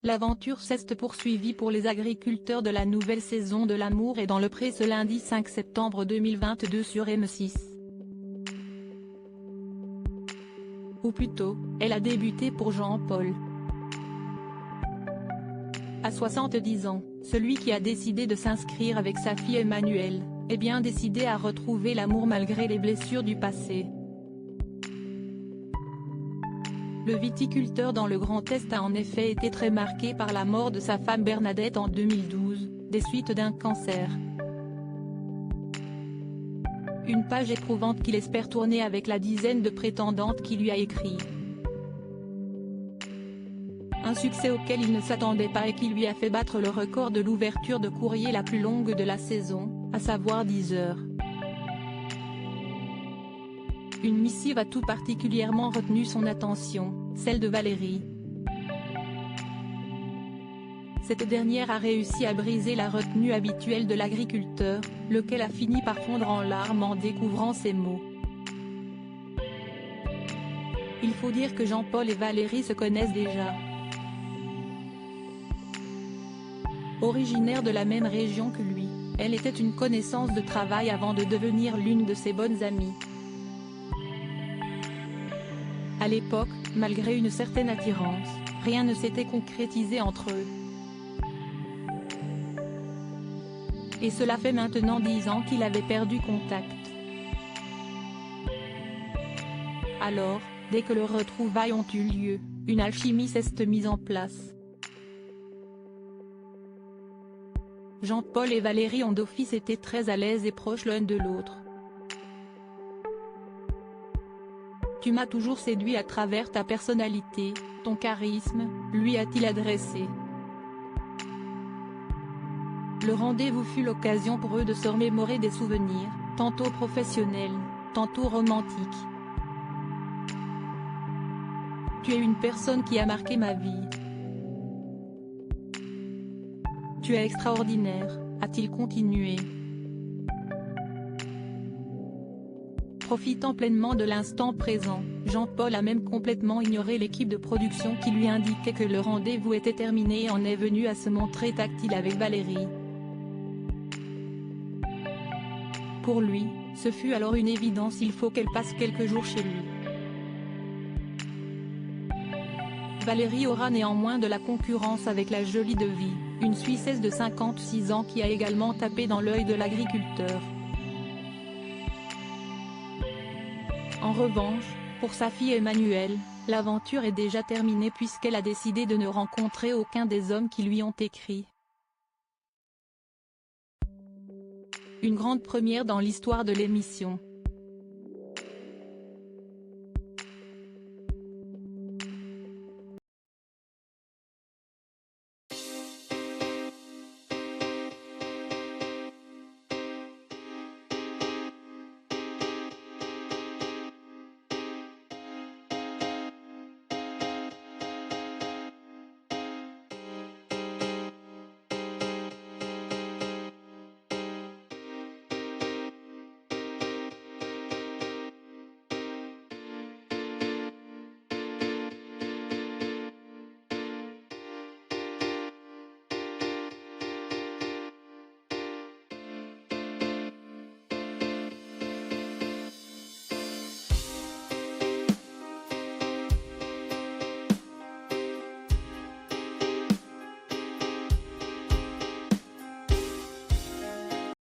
L'aventure s'est poursuivie pour les agriculteurs de la nouvelle saison de L'amour est dans le pré ce lundi 5 septembre 2022 sur M6. Ou plutôt, elle a débuté pour Jean-Paul. À 70 ans, celui qui a décidé de s'inscrire avec sa fille Emmanuelle, est bien décidé à retrouver l'amour malgré les blessures du passé. Le viticulteur dans le Grand Est a en effet été très marqué par la mort de sa femme Bernadette en 2012, des suites d'un cancer. Une page éprouvante qu'il espère tourner avec la dizaine de prétendantes qui lui a écrit. Un succès auquel il ne s'attendait pas et qui lui a fait battre le record de l'ouverture de courrier la plus longue de la saison, à savoir 10 heures. Une missive a tout particulièrement retenu son attention, celle de Valérie. Cette dernière a réussi à briser la retenue habituelle de l'agriculteur, lequel a fini par fondre en larmes en découvrant ces mots. Il faut dire que Jean-Paul et Valérie se connaissent déjà. Originaire de la même région que lui, elle était une connaissance de travail avant de devenir l'une de ses bonnes amies. À l'époque, malgré une certaine attirance, rien ne s'était concrétisé entre eux. Et cela fait maintenant 10 ans qu'il avait perdu contact. Alors, dès que leurs retrouvailles ont eu lieu, une alchimie s'est mise en place. Jean-Paul et Valérie ont d'office été très à l'aise et proches l'un de l'autre. Tu m'as toujours séduit à travers ta personnalité, ton charisme, lui a-t-il adressé. Le rendez-vous fut l'occasion pour eux de se remémorer des souvenirs, tantôt professionnels, tantôt romantiques. Tu es une personne qui a marqué ma vie. Tu es extraordinaire, a-t-il continué. Profitant pleinement de l'instant présent, Jean-Paul a même complètement ignoré l'équipe de production qui lui indiquait que le rendez-vous était terminé et en est venu à se montrer tactile avec Valérie. Pour lui, ce fut alors une évidence, il faut qu'elle passe quelques jours chez lui. Valérie aura néanmoins de la concurrence avec la jolie Devie, une Suissesse de 56 ans qui a également tapé dans l'œil de l'agriculteur. En revanche, pour sa fille Emmanuelle, l'aventure est déjà terminée puisqu'elle a décidé de ne rencontrer aucun des hommes qui lui ont écrit. Une grande première dans l'histoire de l'émission.